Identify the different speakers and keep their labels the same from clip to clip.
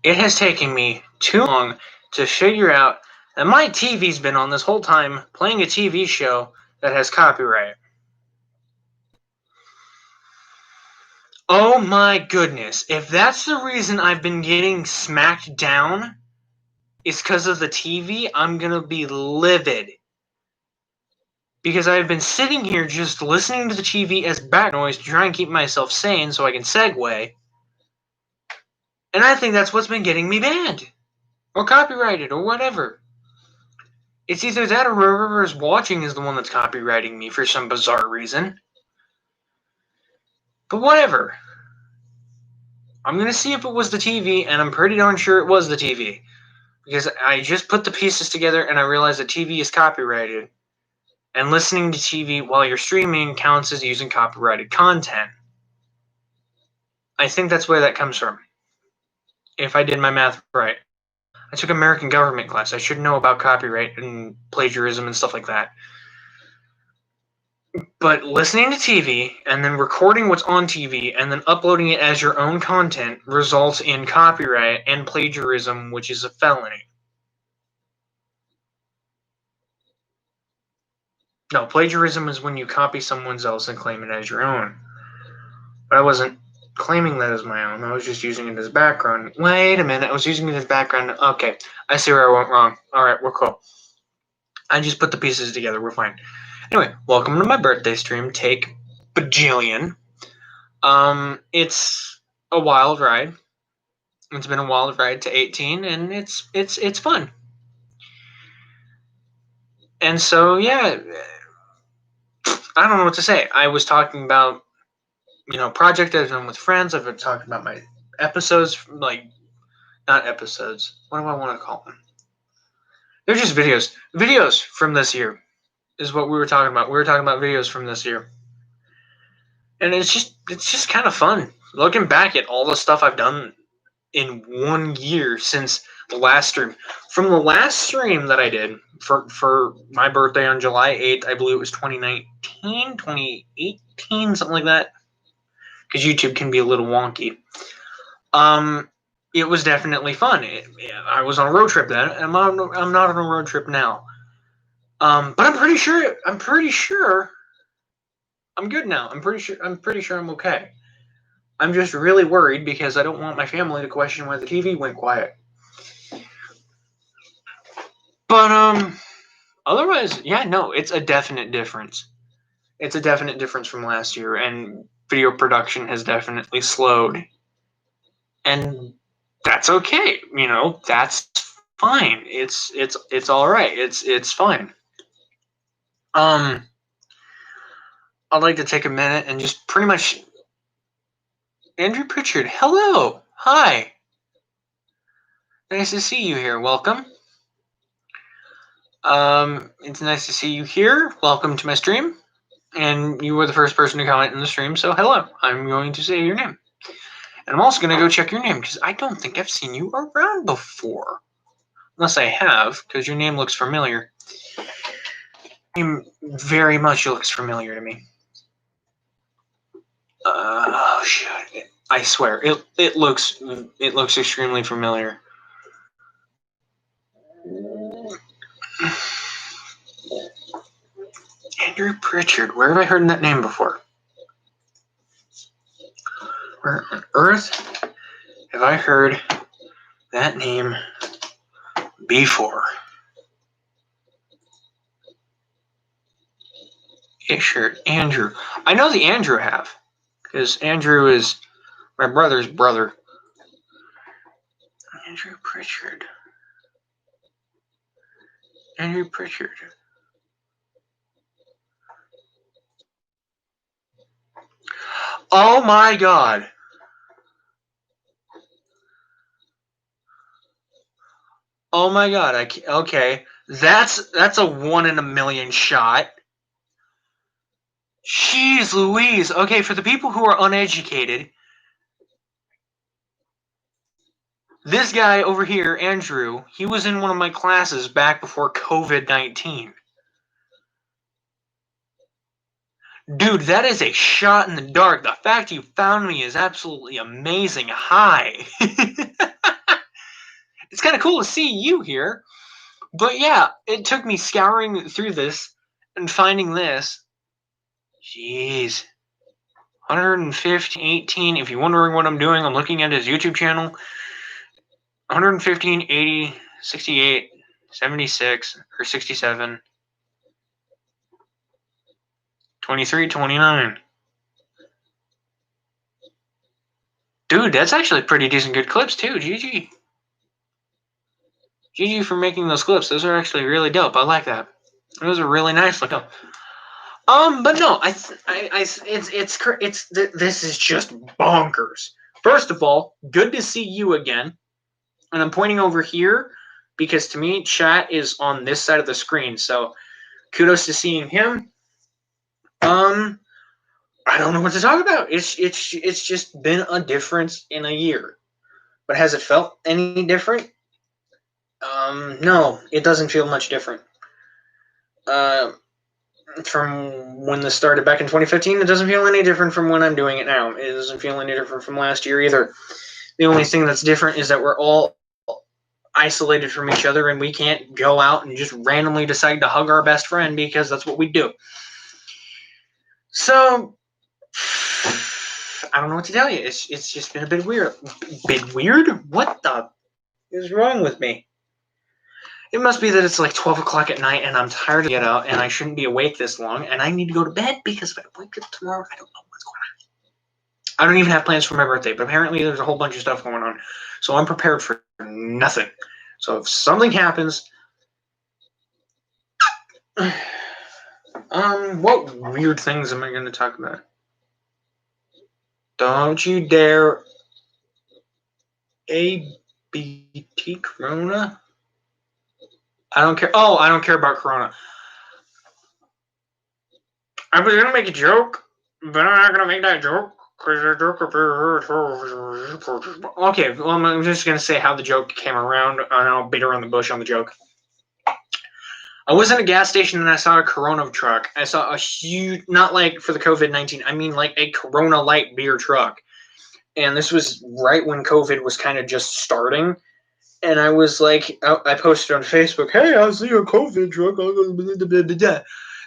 Speaker 1: It has taken me too long to figure out that my TV's been on this whole time playing a TV show that has copyright. Oh my goodness. If that's the reason I've been getting smacked down, it's because of the TV, I'm gonna be livid. Because I've been sitting here just listening to the TV as background noise to try and keep myself sane so I can segue. And I think that's what's been getting me banned. Or copyrighted, or whatever. It's either that or whoever's watching is the one that's copywriting me for some bizarre reason. But whatever. I'm gonna see if it was the TV, and I'm pretty darn sure it was the TV. Because I just put the pieces together and I realized that TV is copyrighted. And listening to TV while you're streaming counts as using copyrighted content. I think that's where that comes from. If I did my math right. I took American government class. I should know about copyright and plagiarism and stuff like that. But listening to TV and then recording what's on TV and then uploading it as your own content results in copyright and plagiarism, which is a felony. No, plagiarism is when you copy someone else and claim it as your own. But I wasn't claiming that as my own. I was just using it as background. Wait a minute. I was using it as background. Okay. I see where I went wrong. All right, we're cool. I just put the pieces together. We're fine. Anyway, welcome to my birthday stream. Take bajillion. It's a wild ride. It's been a wild ride to 18, and it's fun. And so, yeah, I don't know what to say. I was talking about, project I've done with friends. I've been talking about my episodes, not episodes. What do I want to call them? They're just videos. Videos from this year is what we were talking about. We were talking about videos from this year. And it's just kind of fun looking back at all the stuff I've done in 1 year since the last stream. From the last stream that I did for my birthday on July 8th, I believe it was 2019, 2018, something like that. Because YouTube can be a little wonky. It was definitely fun. I was on a road trip then, and I'm not on a road trip now. But I'm pretty sure I'm good now. I'm pretty sure I'm okay. I'm just really worried because I don't want my family to question why the TV went quiet. But otherwise, yeah, no, it's a definite difference. It's a definite difference from last year, and video production has definitely slowed. And that's okay. That's fine. It's all right. It's fine. I'd like to take a minute and just pretty much Andrew Pritchard, hello. Hi. Nice to see you here. Welcome. It's nice to see you here. Welcome to my stream. And you were the first person to comment in the stream, so hello. I'm going to say your name. And I'm also going to go check your name, because I don't think I've seen you around before. Unless I have, because your name looks familiar. Very much looks familiar to me. Oh, shit. I swear, it looks extremely familiar. Andrew Pritchard. Where have I heard that name before? Where on earth have I heard that name before? Pritchard. Andrew. I know the Andrew have, because Andrew is my brother's brother. Andrew Pritchard. Andrew Pritchard. Oh my god. Oh my god. Okay. That's a 1 in a million shot. Jeez Louise. Okay, for the people who are uneducated, this guy over here, Andrew, he was in one of my classes back before COVID-19. Dude, that is a shot in the dark. The fact you found me is absolutely amazing. Hi. it's kind of cool to see you here. But yeah, it took me scouring through this and finding this. Jeez. 115, 18. If you're wondering what I'm doing, I'm looking at his YouTube channel. 115, 80, 68, 76, or 67, 23, 29. Dude, that's actually pretty decent good clips too. GG. GG for making those clips. Those are actually really dope. I like that. Those are really nice looking. But no, this is just bonkers. First of all, good to see you again. And I'm pointing over here because to me, chat is on this side of the screen. So kudos to seeing him. I don't know what to talk about. It's just been a difference in a year. But has it felt any different? No, it doesn't feel much different. From when this started back in 2015, it doesn't feel any different from when I'm doing it now. It doesn't feel any different from last year either. The only thing that's different is that we're all isolated from each other and we can't go out and just randomly decide to hug our best friend because that's what we do. So, I don't know what to tell you. It's just been a bit weird. Bit weird? What the is wrong with me? It must be that it's like 12 o'clock at night and I'm tired to get out and I shouldn't be awake this long and I need to go to bed because if I wake up tomorrow, I don't know what's going on. I don't even have plans for my birthday, but apparently there's a whole bunch of stuff going on. So I'm prepared for nothing. So if something happens, what weird things am I going to talk about? Don't you dare ABT Corona? I don't care. Oh, I don't care about Corona. I was going to make a joke, but I'm not going to make that joke. Okay, well, I'm just going to say how the joke came around, and I'll beat around the bush on the joke. I was in a gas station and I saw a Corona truck. I saw a huge, not like for the COVID-19, I mean like a Corona light beer truck. And this was right when COVID was kind of just starting. And I was like, I posted on Facebook, hey, I see a COVID truck.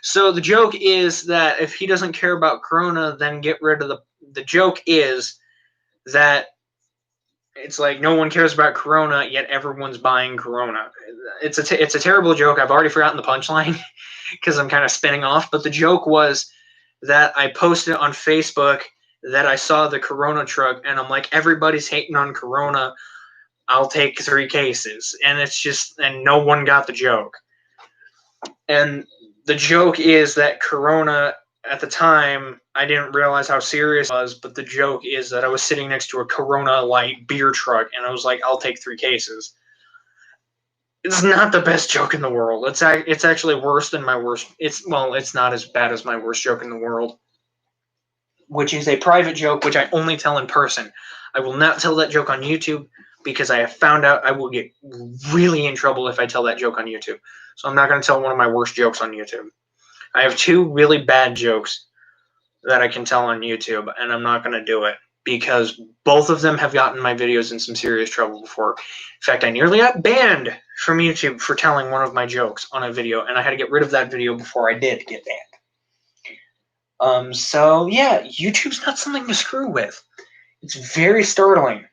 Speaker 1: So the joke is that if he doesn't care about Corona, then get rid of the joke is that it's like no one cares about Corona, yet everyone's buying Corona. It's a terrible joke. I've already forgotten the punchline because I'm kind of spinning off. But the joke was that I posted on Facebook that I saw the Corona truck, and I'm like, everybody's hating on Corona. I'll take 3 cases. And it's just, and no one got the joke. And the joke is that Corona, at the time, I didn't realize how serious it was, but the joke is that I was sitting next to a Corona light beer truck, and I was like, I'll take 3 cases. It's not the best joke in the world. It's actually worse than my worst. It's not as bad as my worst joke in the world, which is a private joke, which I only tell in person. I will not tell that joke on YouTube because I have found out I will get really in trouble if I tell that joke on YouTube. So I'm not going to tell one of my worst jokes on YouTube. I have 2 really bad jokes that I can tell on YouTube, and I'm not going to do it because both of them have gotten my videos in some serious trouble before. In fact, I nearly got banned from YouTube for telling one of my jokes on a video, and I had to get rid of that video before I did get banned. So yeah, YouTube's not something to screw with. It's very startling.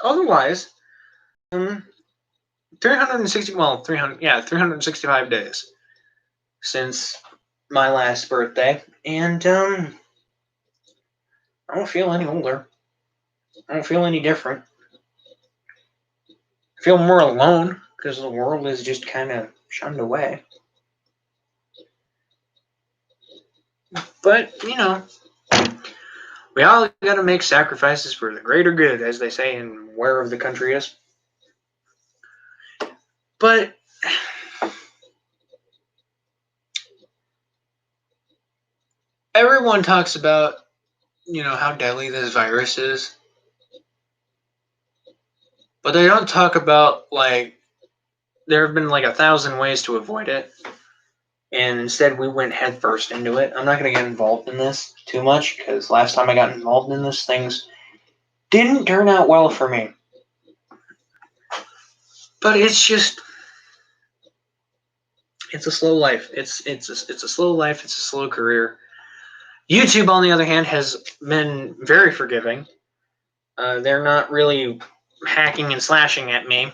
Speaker 1: Otherwise, 365 days since my last birthday, and I don't feel any older. I don't feel any different. I feel more alone because the world is just kind of shunned away. But, you know, we all got to make sacrifices for the greater good, as they say in wherever the country is. But everyone talks about, you know, how deadly this virus is. But they don't talk about, like, there have been like 1,000 ways to avoid it. and instead we went headfirst into it. I'm not going to get involved in this too much, because last time I got involved in this, things didn't turn out well for me. But it's just, it's a slow life. It's a slow life. It's a slow career. YouTube, on the other hand, has been very forgiving. They're not really hacking and slashing at me.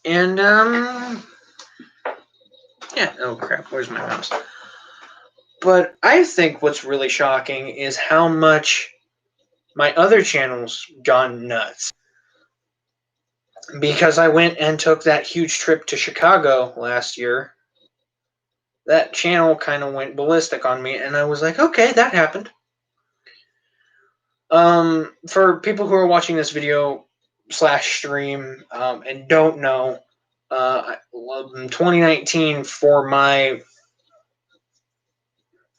Speaker 1: And, yeah, oh crap, where's my mouse? But I think what's really shocking is how much my other channels gone nuts. Because I went and took that huge trip to Chicago last year, that channel kind of went ballistic on me, and I was like, okay, that happened. For people who are watching this video / stream and don't know, 2019 for my,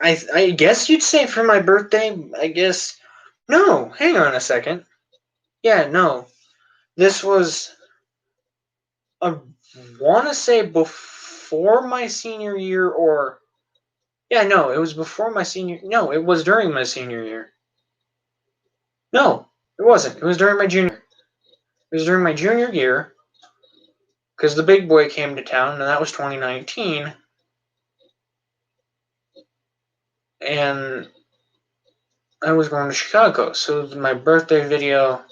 Speaker 1: I guess you'd say for my birthday, I guess. No, hang on a second. Yeah, no. This was, I want to say before my senior year, or, yeah, no, it was before my senior, no, it was during my senior year. No, it wasn't. It was during my junior. It was during my junior year, because the big boy came to town, and that was 2019. And I was going to Chicago, so my birthday video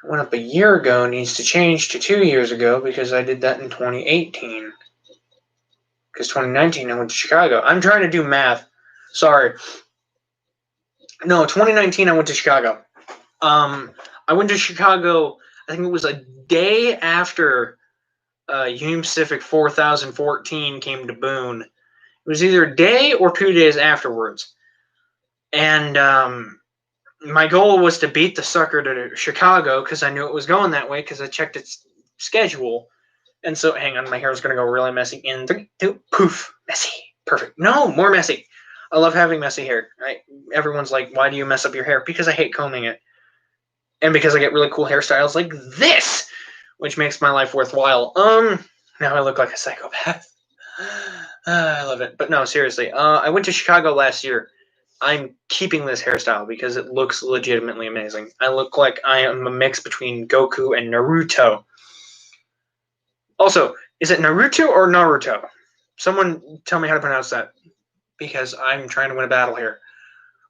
Speaker 1: went up a year ago, needs to change to 2 years ago, because I did that in 2018. Because 2019 I went to Chicago. I'm trying to do math. Sorry. No, 2019 I went to Chicago. I went to Chicago, I think it was a day after Union Pacific 4014 came to Boone. It was either a day or 2 days afterwards. And my goal was to beat the sucker to Chicago, because I knew it was going that way, because I checked its schedule. And so, hang on, my hair is going to go really messy. In 3, 2, poof, messy. Perfect. No, more messy. I love having messy hair. Everyone's like, why do you mess up your hair? Because I hate combing it. And because I get really cool hairstyles like this, which makes my life worthwhile. Now I look like a psychopath. I love it. But no, seriously. I went to Chicago last year. I'm keeping this hairstyle because it looks legitimately amazing. I look like I am a mix between Goku and Naruto. Also, is it Naruto or Naruto? Someone tell me how to pronounce that, because I'm trying to win a battle here.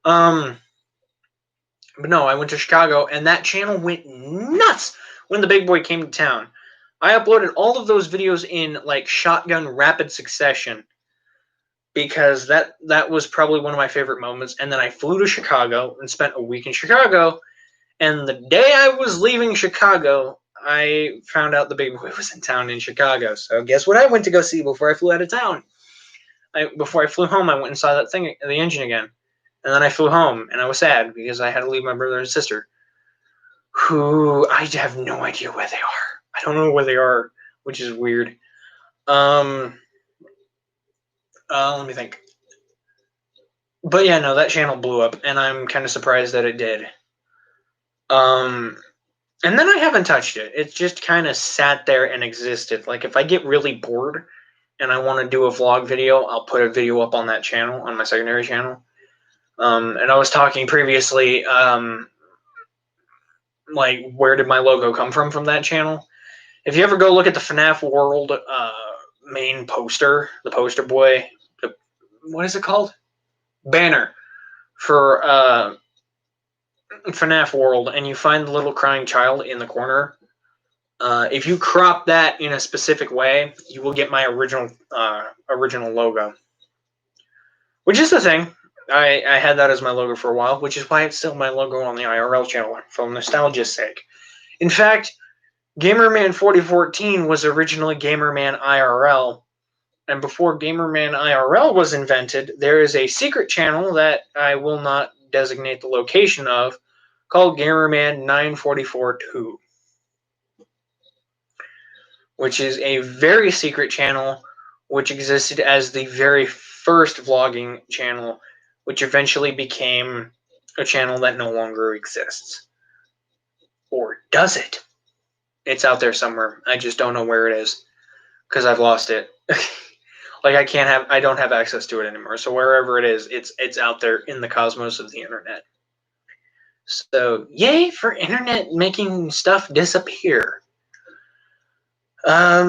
Speaker 1: But no, I went to Chicago, and that channel went nuts when the big boy came to town. I uploaded all of those videos in like shotgun rapid succession, because that was probably one of my favorite moments. And then I flew to Chicago and spent a week in Chicago, and the day I was leaving Chicago, I found out the big boy was in town in Chicago. So guess what I went to go see before I flew out of town? Before I flew home, I went and saw that thing, the engine again. And then I flew home, and I was sad because I had to leave my brother and sister, who I have no idea where they are. I don't know where they are, which is weird. Let me think. But yeah, no, that channel blew up, and I'm kind of surprised that it did. And then I haven't touched it. It just kind of sat there and existed. Like, if I get really bored and I want to do a vlog video, I'll put a video up on that channel, on my secondary channel. And I was talking previously, like, where did my logo come from that channel? If you ever go look at the FNAF World main poster, the poster boy, what is it called? Banner for FNAF World, and you find the little crying child in the corner. If you crop that in a specific way, you will get my original logo. Which is the thing. I had that as my logo for a while, which is why it's still my logo on the IRL channel, for nostalgia's sake. In fact, Gamerman 4014 was originally Gamerman IRL, and before Gamerman IRL was invented, there is a secret channel that I will not designate the location of, called Gamerman 9442, which is a very secret channel which existed as the very first vlogging channel, which eventually became a channel that no longer exists. Or does it? It's out there somewhere. I just don't know where it is, because I've lost it. Like I don't have access to it anymore. So wherever it is, it's out there in the cosmos of the internet. So yay for internet making stuff disappear. I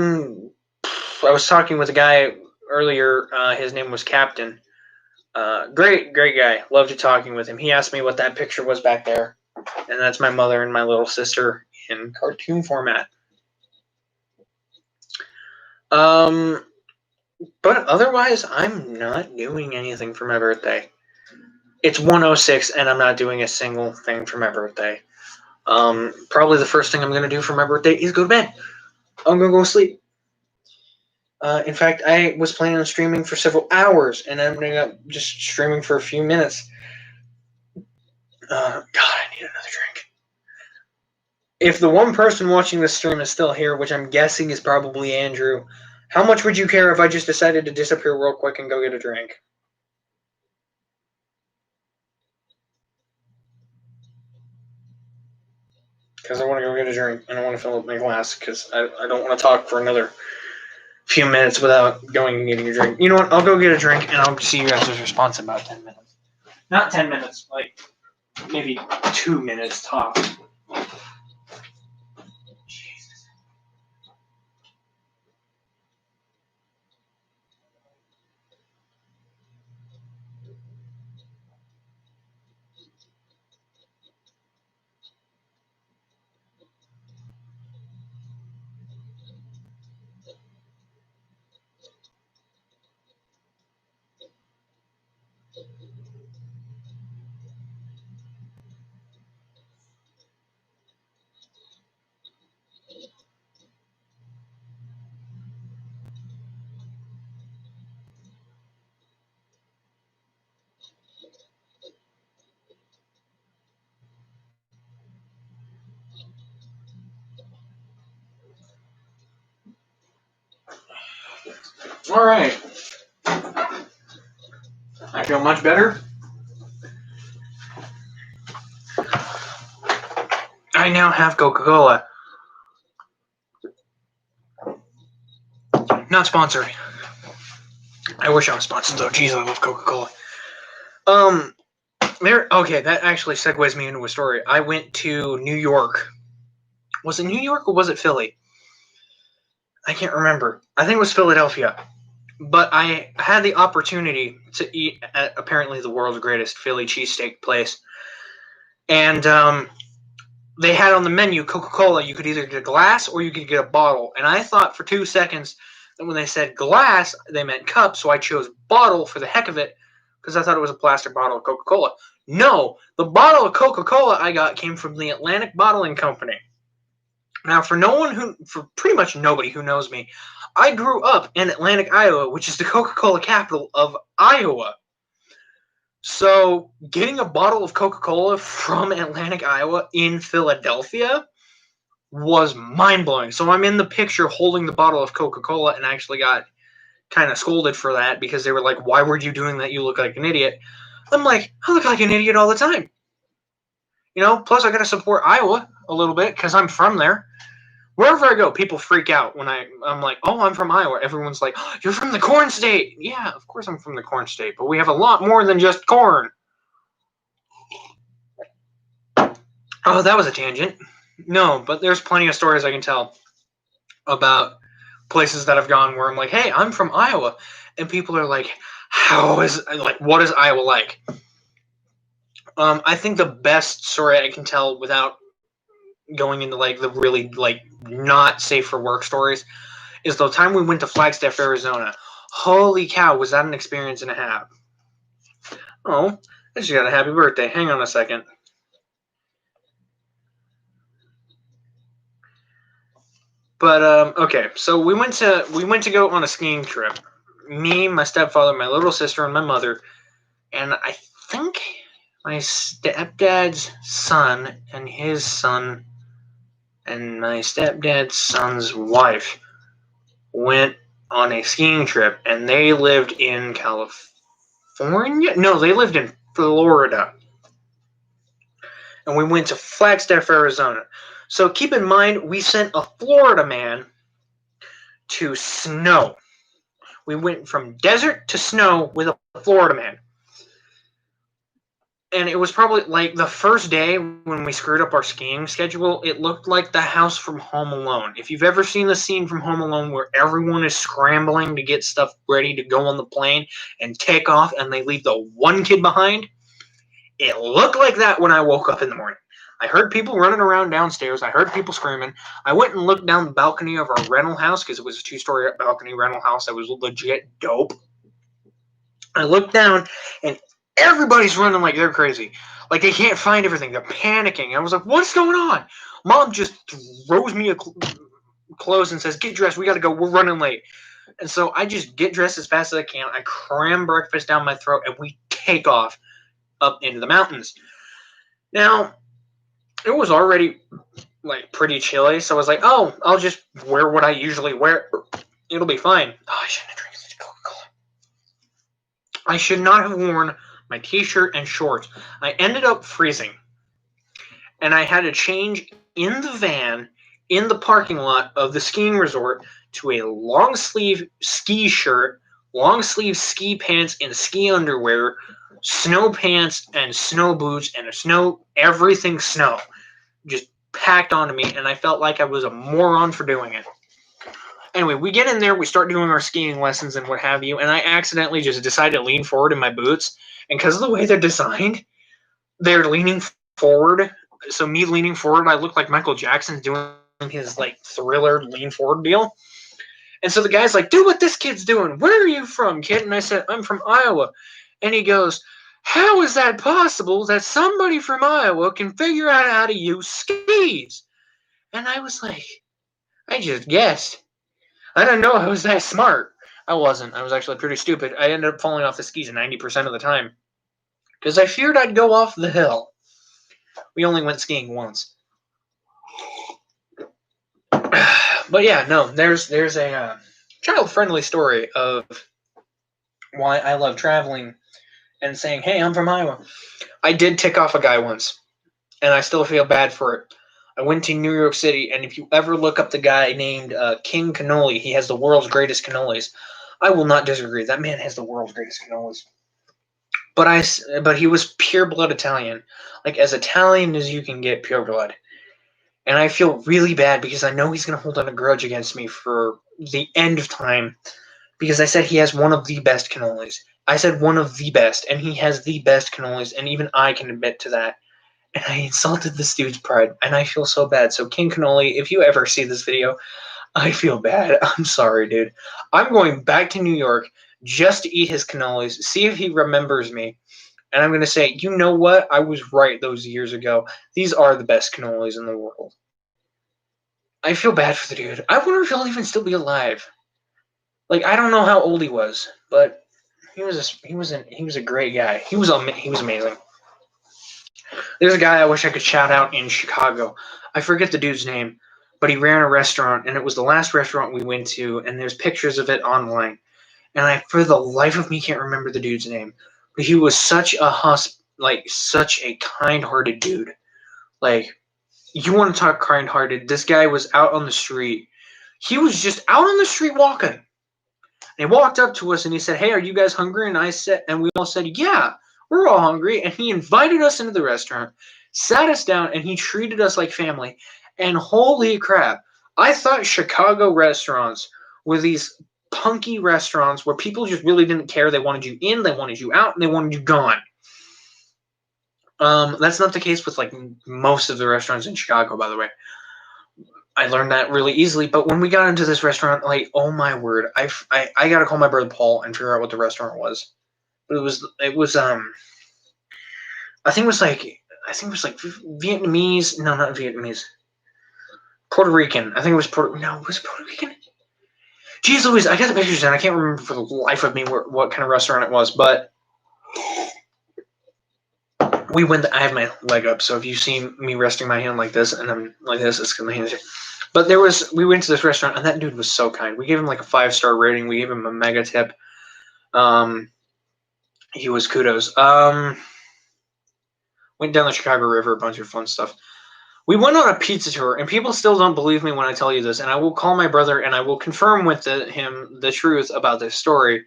Speaker 1: was talking with a guy earlier. His name was Captain. Great guy. Loved talking with him. He asked me what that picture was back there, and that's my mother and my little sister in cartoon format. But otherwise, I'm not doing anything for my birthday. It's 1:06, and I'm not doing a single thing for my birthday. Probably the first thing I'm going to do for my birthday is go to bed. I'm going to go to sleep. In fact, I was planning on streaming for several hours, and I'm ending up just streaming for a few minutes. God, I need another drink. If the one person watching this stream is still here, which I'm guessing is probably Andrew, how much would you care if I just decided to disappear real quick and go get a drink? Because I want to go get a drink, and I want to fill up my glass, because I don't want to talk for another few minutes without going and getting a drink. You know what? I'll go get a drink, and I'll see you guys' response in about 10 minutes. Not 10 minutes, like maybe 2 minutes tops. All right. I feel much better. I now have Coca-Cola. Not sponsored. I wish I was sponsored though. Jeez, I love Coca-Cola. Okay, that actually segues me into a story. I went to New York. Was it New York or was it Philly? I can't remember. I think it was Philadelphia. But I had the opportunity to eat at apparently the world's greatest Philly cheesesteak place. And they had on the menu Coca-Cola. You could either get a glass or you could get a bottle. And I thought for 2 seconds that when they said glass, they meant cup. So I chose bottle for the heck of it because I thought it was a plastic bottle of Coca-Cola. No, the bottle of Coca-Cola I got came from the Atlantic Bottling Company. Now, for pretty much nobody who knows me, I grew up in Atlantic, Iowa, which is the Coca-Cola capital of Iowa. So, getting a bottle of Coca-Cola from Atlantic, Iowa in Philadelphia was mind-blowing. So, I'm in the picture holding the bottle of Coca-Cola, and I actually got kind of scolded for that because they were like, "Why were you doing that? You look like an idiot." I'm like, I look like an idiot all the time. Plus I got to support Iowa a little bit because I'm from there. Wherever I go, people freak out when I'm like, "Oh, I'm from Iowa." Everyone's like, "Oh, you're from the corn state." Yeah, of course I'm from the corn state, but we have a lot more than just corn. Oh, that was a tangent. No, but there's plenty of stories I can tell about places that I've gone where I'm like, "Hey, I'm from Iowa," and people are like, what is Iowa like?" I think the best story I can tell without going into the really not safe for work stories is the time we went to Flagstaff, Arizona. Holy cow, was that an experience and a half. Oh, I just got a happy birthday. Hang on a second. But okay, so we went to go on a skiing trip. Me, my stepfather, my little sister, and my mother, and I think my stepdad's son and his son and my stepdad's son's wife went on a skiing trip, and they lived in California. No, they lived in Florida. And we went to Flagstaff, Arizona. So keep in mind, we sent a Florida man to snow. We went from desert to snow with a Florida man. And it was probably like the first day when we screwed up our skiing schedule, it looked like the house from Home Alone. If you've ever seen the scene from Home Alone where everyone is scrambling to get stuff ready to go on the plane and take off and they leave the one kid behind, it looked like that when I woke up in the morning. I heard people running around downstairs. I heard people screaming. I went and looked down the balcony of our rental house because it was a 2-story balcony rental house that was legit dope. I looked down and everybody's running like they're crazy. Like they can't find everything. They're panicking. I was like, what's going on? Mom just throws me a clothes and says, get dressed. We got to go. We're running late. And so I just get dressed as fast as I can. I cram breakfast down my throat and we take off up into the mountains. Now, it was already like pretty chilly. So I was like, oh, I'll just wear what I usually wear. It'll be fine. Oh, I shouldn't have drank such Coca-Cola. I should not have worn my t-shirt and shorts. I ended up freezing. And I had to change in the van, in the parking lot of the skiing resort, to a long sleeve ski shirt, long sleeve ski pants and ski underwear, snow pants and snow boots and everything snow. Just packed onto me, and I felt like I was a moron for doing it. Anyway, we get in there, we start doing our skiing lessons and what have you, and I accidentally just decided to lean forward in my boots. And because of the way they're designed, they're leaning forward. So me leaning forward, I look like Michael Jackson doing his like Thriller lean forward deal. And so the guy's like, do what this kid's doing. Where are you from, kid? And I said, I'm from Iowa. And he goes, how is that possible that somebody from Iowa can figure out how to use skis? And I was like, I just guessed. I didn't know I was that smart. I wasn't. I was actually pretty stupid. I ended up falling off the skis 90% of the time because I feared I'd go off the hill. We only went skiing once. But yeah, no, there's a child-friendly story of why I love traveling and saying, hey, I'm from Iowa. I did tick off a guy once, and I still feel bad for it. I went to New York City, and if you ever look up the guy named King Cannoli, he has the world's greatest cannolis. I will not disagree. That man has the world's greatest cannolis. But he was pure blood Italian, like as Italian as you can get, pure blood. And I feel really bad because I know he's going to hold on a grudge against me for the end of time because I said he has one of the best cannolis. I said one of the best, and he has the best cannolis, and even I can admit to that. And I insulted this dude's pride, and I feel so bad. So King Cannoli, if you ever see this video, I feel bad. I'm sorry, dude. I'm going back to New York just to eat his cannolis, see if he remembers me. And I'm going to say, you know what? I was right those years ago. These are the best cannolis in the world. I feel bad for the dude. I wonder if he'll even still be alive. Like, I don't know how old he was, but he was a great guy. He was amazing. There's a guy I wish I could shout out in Chicago. I forget the dude's name, but he ran a restaurant, and it was the last restaurant we went to, and there's pictures of it online. And I, for the life of me, can't remember the dude's name. But he was such a kind-hearted dude. Like, you want to talk kind-hearted? This guy was out on the street. He was just out on the street walking. And he walked up to us and he said, "Hey, are you guys hungry?" And we all said, "Yeah, we're all hungry." And he invited us into the restaurant, sat us down, and he treated us like family. And holy crap, I thought Chicago restaurants were these punky restaurants where people just really didn't care. They wanted you in, they wanted you out, and they wanted you gone. That's not the case with like most of the restaurants in Chicago, by the way. I learned that really easily. But when we got into this restaurant, like, oh my word, I gotta call my brother Paul and figure out what the restaurant was. But it was I think it was like Vietnamese. No, not Vietnamese. Puerto Rican. I think it was Puerto Rican? Jeez Louise, I got the pictures and I can't remember for the life of me what kind of restaurant it was, but we went. I have my leg up, so if you see me resting my hand like this and I'm like this, it's gonna hand. But we went to this restaurant and that dude was so kind. We gave him like a 5-star rating. We gave him a mega tip. He was kudos. Went down the Chicago River, a bunch of fun stuff. We went on a pizza tour, and people still don't believe me when I tell you this, and I will call my brother and I will confirm with him the truth about this story.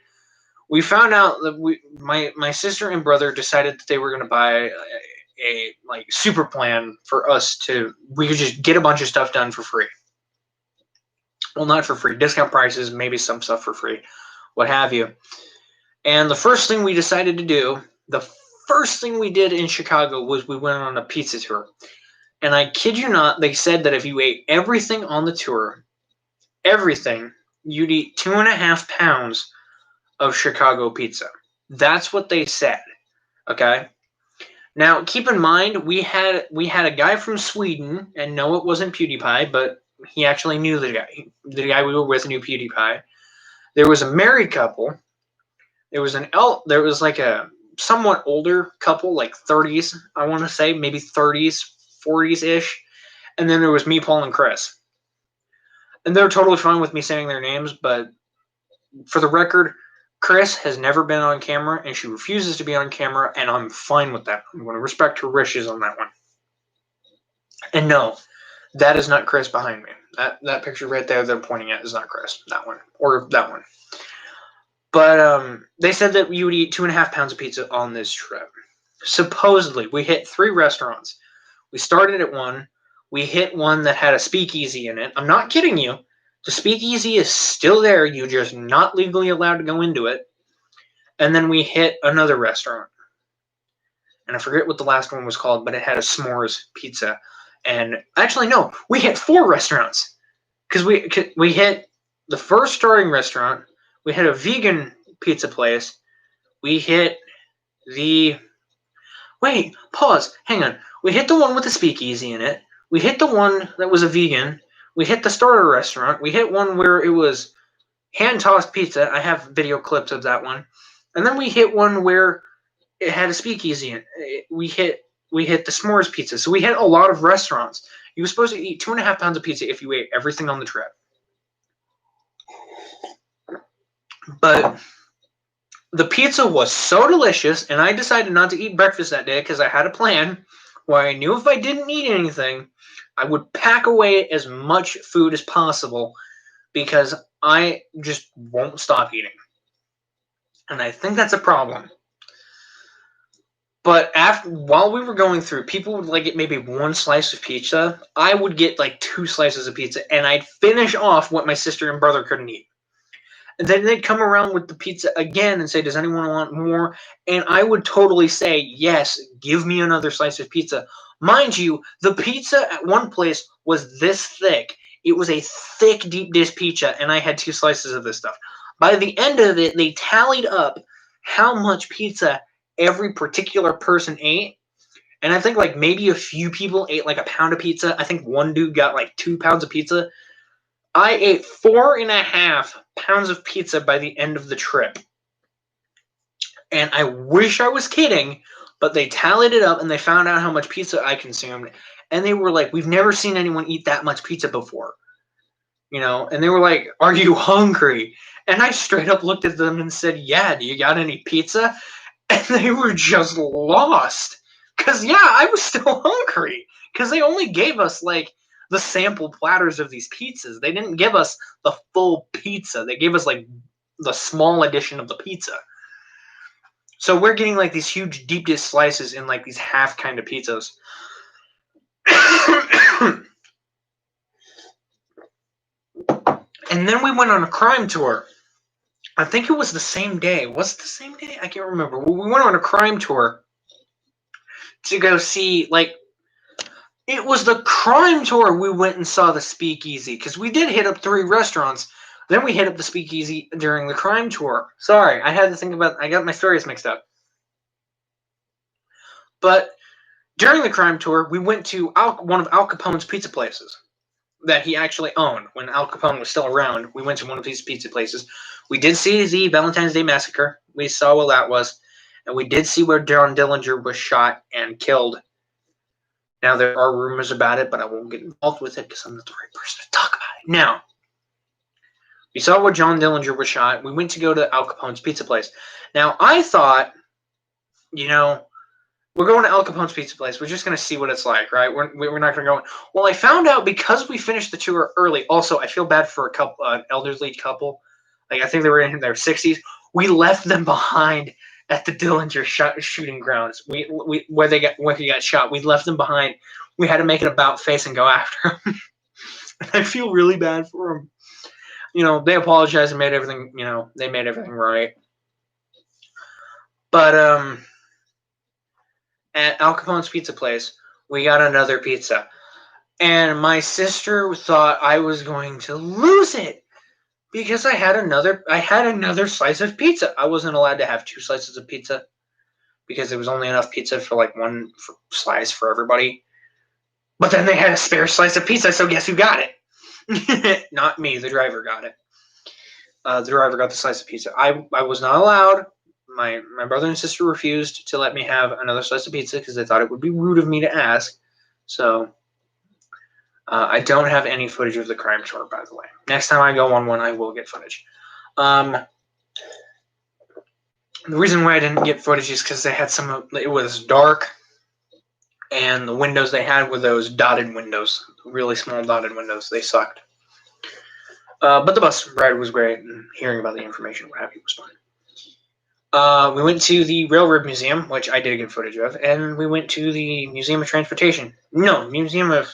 Speaker 1: We found out that my sister and brother decided that they were going to buy a like super plan for us to we could just get a bunch of stuff done for free. Well, not for free, discount prices, maybe some stuff for free, what have you. And the first thing we decided to do, the first thing we did in Chicago was we went on a pizza tour. And I kid you not, they said that if you ate everything on the tour, everything, you'd eat 2.5 pounds of Chicago pizza. That's what they said. Okay? Now, keep in mind, we had a guy from Sweden, and no, it wasn't PewDiePie, but he actually knew the guy. The guy we were with knew PewDiePie. There was a married couple. There was like a somewhat older couple, like 30s, I want to say, maybe 30s, 40s-ish. And then there was me, Paul, and Chris. And they're totally fine with me saying their names, but for the record, Chris has never been on camera, and she refuses to be on camera, and I'm fine with that. I'm going to respect her wishes on that one. And no, that is not Chris behind me. That picture right there they're pointing at is not Chris. That one. Or that one. But they said that you would eat 2.5 pounds of pizza on this trip. Supposedly, we hit 3 restaurants. We started at one. We hit one that had a speakeasy in it. I'm not kidding you. The speakeasy is still there. You're just not legally allowed to go into it. And then we hit another restaurant. And I forget what the last one was called, but it had a s'mores pizza. And actually, no, we hit 4 restaurants. Because we hit the first starting restaurant. We hit a vegan pizza place. We hit the... Wait, pause. Hang on. We hit the one with the speakeasy in it. We hit the one that was a vegan. We hit the starter restaurant. We hit one where it was hand-tossed pizza. I have video clips of that one. And then we hit one where it had a speakeasy in it. We hit the s'mores pizza. So we hit a lot of restaurants. You were supposed to eat 2.5 pounds of pizza if you ate everything on the trip. But the pizza was so delicious, and I decided not to eat breakfast that day because I had a plan where I knew if I didn't eat anything, I would pack away as much food as possible because I just won't stop eating. And I think that's a problem. But while we were going through, people would like get maybe 1 slice of pizza. I would get like 2 slices of pizza, and I'd finish off what my sister and brother couldn't eat. And then they'd come around with the pizza again and say, does anyone want more? And I would totally say, yes, give me another slice of pizza. Mind you, the pizza at one place was this thick. It was a thick, deep dish pizza, and I had 2 slices of this stuff. By the end of it, they tallied up how much pizza every particular person ate. And I think like maybe a few people ate like a pound of pizza. I think one dude got like 2 pounds of pizza. I ate 4.5 pounds of pizza by the end of the trip. And I wish I was kidding, but they tallied it up and they found out how much pizza I consumed. And they were like, we've never seen anyone eat that much pizza before. You know, and they were like, are you hungry? And I straight up looked at them and said, yeah, do you got any pizza? And they were just lost. Because, yeah, I was still hungry. Because they only gave us, like, the sample platters of these pizzas. They didn't give us the full pizza. They gave us, like, the small edition of the pizza. So we're getting, like, these huge deep dish slices in, like, these half kind of pizzas. And then we went on a crime tour. I think it was the same day. Was it the same day? I can't remember. We went on a crime tour to go see, like, it was the crime tour we went and saw the speakeasy. Because we did hit up 3 restaurants. Then we hit up the speakeasy during the crime tour. Sorry, I had to think about, I got my stories mixed up. But during the crime tour, we went to one of Al Capone's pizza places that he actually owned when Al Capone was still around. We went to one of these pizza places. We did see the Valentine's Day Massacre. We saw what that was. And we did see where John Dillinger was shot and killed. Now, there are rumors about it, but I won't get involved with it because I'm not the right person to talk about it. Now, we saw where John Dillinger was shot. We went to go to Al Capone's pizza place. Now, I thought, you know, we're going to Al Capone's Pizza Place. We're just going to see what it's like, right? We're not going to go in. Well, I found out because we finished the tour early. Also, I feel bad for a couple, elderly couple. Like, I think they were in their 60s. We left them behind at the Dillinger shooting grounds. Where he got shot. We left them behind. We had to make an about face and go after them. I feel really bad for them. You know, they apologized and made everything. You know, they made everything right. But at Al Capone's Pizza Place, we got another pizza. And my sister thought I was going to lose it because I had another slice of pizza. I wasn't allowed to have 2 slices of pizza because there was only enough pizza for like 1 slice for everybody. But then they had a spare slice of pizza, so guess who got it? Not me, the driver got it. The driver got the slice of pizza. I was not allowed. My brother and sister refused to let me have another slice of pizza because they thought it would be rude of me to ask. So I don't have any footage of the crime tour, by the way. Next time I go on one, I will get footage. The reason why I didn't get footage is because they had it was dark, and the windows they had were those dotted windows, really small dotted windows. They sucked. But the bus ride was great, and hearing about the information what have you was fun. We went to the Railroad Museum, which I did get footage of, and we went to the Museum of Transportation. No, Museum of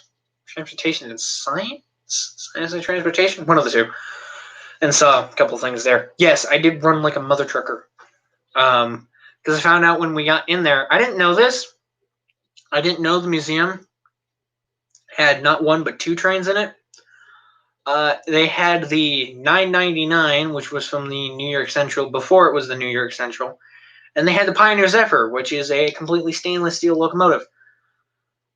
Speaker 1: Transportation and Science? Science and Transportation? One of the two. And saw a couple things there. Yes, I did run like a mother trucker. Because I found out when we got in there, I didn't know this. I didn't know the museum had not 1 but 2 trains in it. They had the 999, which was from the New York Central before it was the New York Central, and they had the Pioneer Zephyr, which is a completely stainless steel locomotive.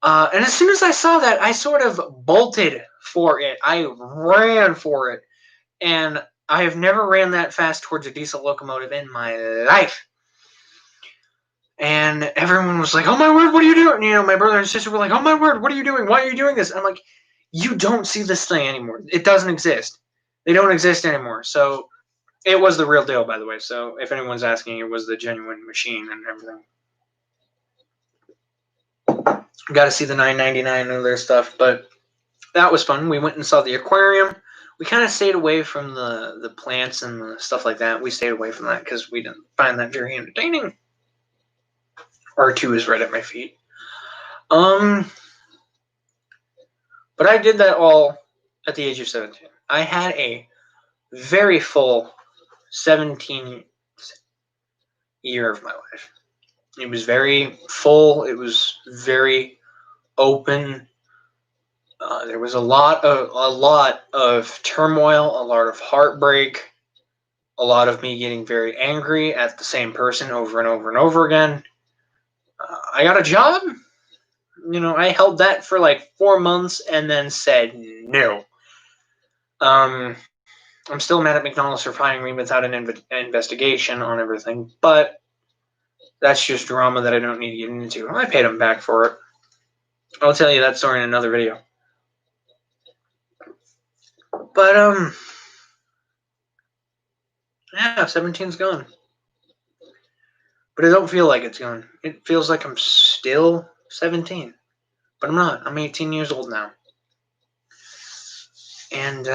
Speaker 1: And as soon as I saw that, I sort of bolted for it. I ran for it, and I have never ran that fast towards a diesel locomotive in my life. And everyone was like, "Oh my word, what are you doing?" You know, my brother and sister were like, "Oh my word, what are you doing? Why are you doing this?" I'm like, you don't see this thing anymore. It doesn't exist. They don't exist anymore. So it was the real deal, by the way. So if anyone's asking, it was the genuine machine and everything. Got to see the 999 and their stuff, but that was fun. We went and saw the aquarium. We kind of stayed away from the plants and the stuff like that. We stayed away from that because we didn't find that very entertaining. R2 is right at my feet. But I did that all at the age of 17. I had a very full 17 year of my life. It was very full. It was very open. There was a lot of turmoil, a lot of heartbreak, a lot of me getting very angry at the same person over and over and over again. I got a job. You know, I held that for like 4 months and then said no. I'm still mad at McDonald's for firing me without an investigation on everything, but that's just drama that I don't need to get into. I paid them back for it. I'll tell you that story in another video. But, yeah, 17's gone. But it don't feel like it's gone. It feels like I'm still 17. But I'm not. I'm 18 years old now. And,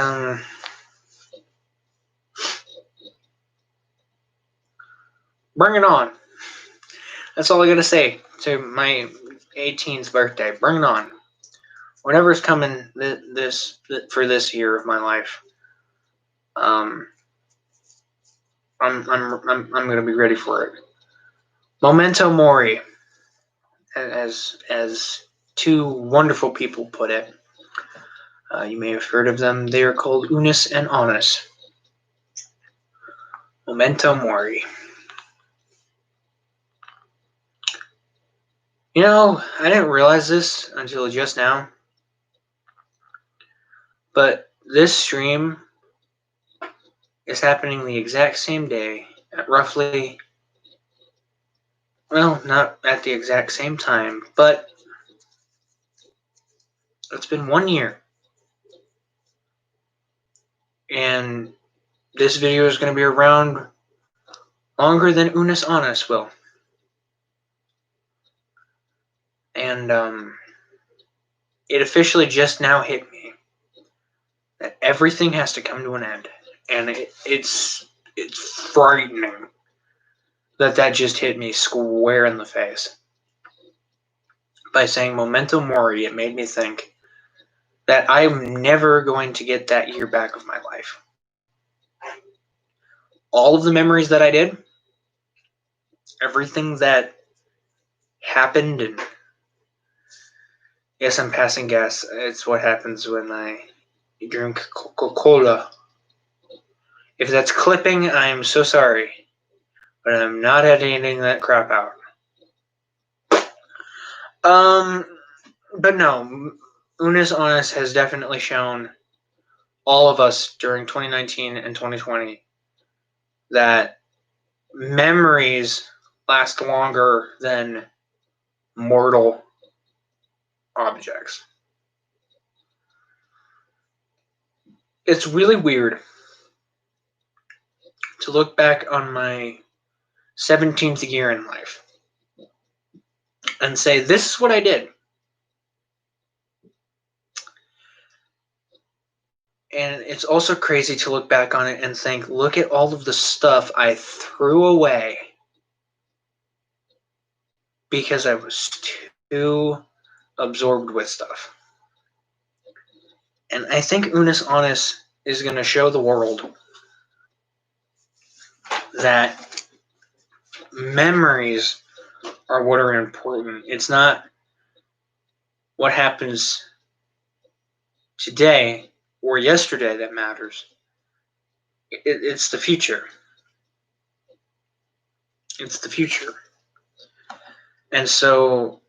Speaker 1: bring it on. That's all I gotta say to my 18th birthday. Bring it on. Whatever's coming for this year of my life, I'm gonna be ready for it. Memento mori, as 2 wonderful people put it. You may have heard of them. They are called Unus and Annus. Memento mori. You know, I didn't realize this until just now, but this stream is happening the exact same day at roughly, well, not at the exact same time, but it's been 1 year. And this video is going to be around longer than Unus Annus will. And it officially just now hit me that everything has to come to an end. And it's frightening that just hit me square in the face. By saying memento mori, it made me think that I'm never going to get that year back of my life. All of the memories that I did, everything that happened, and yes, I'm passing gas. It's what happens when I drink Coca-Cola. If that's clipping, I am so sorry. But I'm not editing that crap out. But no, Unis Honest has definitely shown all of us during 2019 and 2020 that memories last longer than mortal objects. It's really weird to look back on my 17th year in life and say, this is what I did. And it's also crazy to look back on it and think, look at all of the stuff I threw away because I was too absorbed with stuff. And I think Unis Honest is going to show the world that memories are what are important. It's not what happens today or yesterday that matters. It's the future. It's the future. And so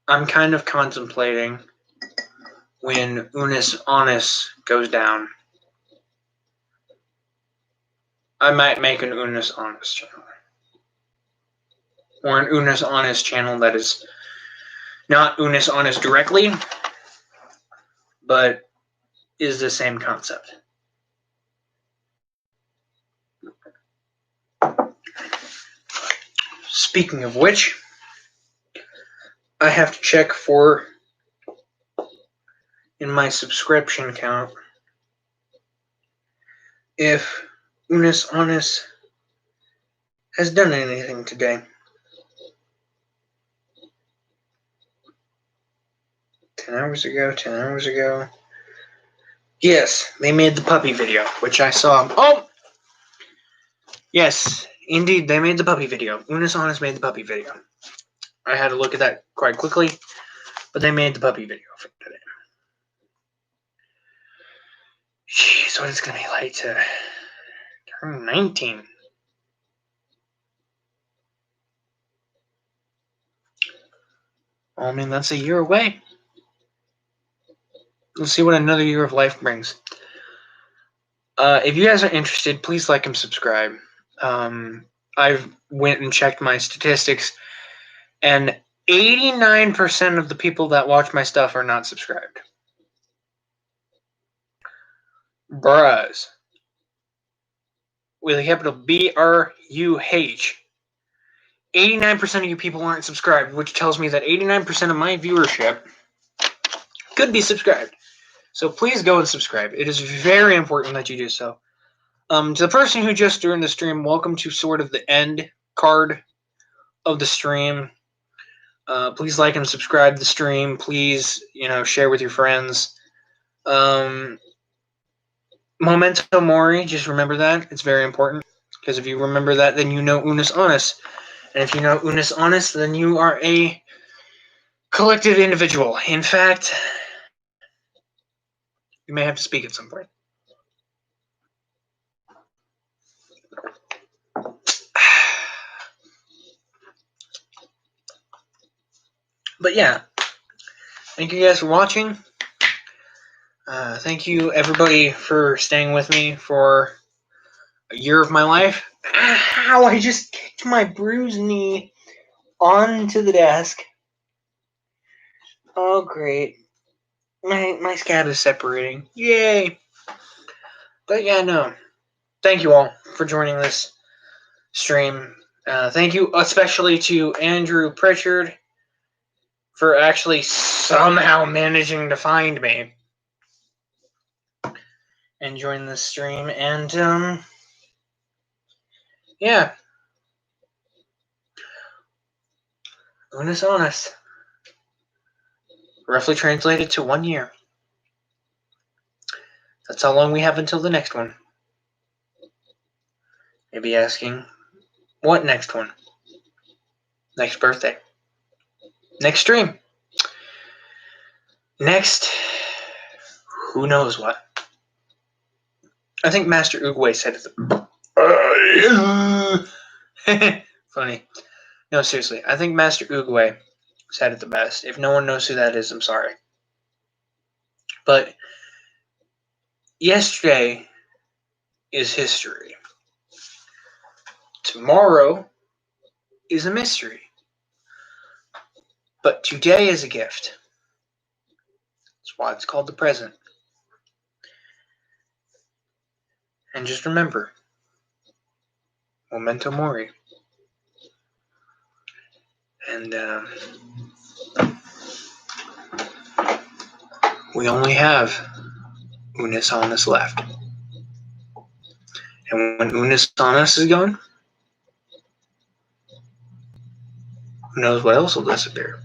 Speaker 1: I'm kind of contemplating when Unis Honest goes down, I might make an Unis Honest channel. Or an Unis Honest channel that is not Unis Honest directly, but is the same concept. Speaking of which, I have to check for in my subscription count if Unis Honest has done anything today. 10 hours ago. Yes, they made the puppy video, which I saw. Oh! Yes, indeed, they made the puppy video. Unis Honest made the puppy video. I had to look at that quite quickly, but they made the puppy video for today. Jeez, what is going to be like to turn 19? Well, I mean, that's a year away. Let's see what another year of life brings. If you guys are interested, please like and subscribe. I've went and checked my statistics, and 89% of the people that watch my stuff are not subscribed. Bruhs. With a capital B-R-U-H. 89% of you people aren't subscribed, which tells me that 89% of my viewership could be subscribed. So please go and subscribe. It is very important that you do so. To the person who just joined the stream, welcome to sort of the end card of the stream. Please like and subscribe the stream. Please, share with your friends. Memento mori, just remember that. It's very important. Because if you remember that, then you know Unis Honest. And if you know Unis Honest, then you are a collective individual. In fact, you may have to speak at some point. But yeah, thank you guys for watching. Thank you everybody for staying with me for a year of my life. Ow, I just kicked my bruised knee onto the desk. Oh, great. My scab is separating. Yay. But yeah, no. Thank you all for joining this stream. Thank you especially to Andrew Pritchard for actually somehow managing to find me and join the stream. And yeah, Unus Annus, roughly translated to 1 year. That's how long we have until the next one. Maybe asking, what next one? Next birthday? Next stream? Next, who knows what? I think Master Oogway said it. Funny. No, seriously. I think Master Oogway said it the best. If no one knows who that is, I'm sorry. But yesterday is history. Tomorrow is a mystery. But today is a gift. That's why it's called the present. And just remember, memento mori. And we only have Unus Annus left. And when Unus Annus is gone, who knows what else will disappear.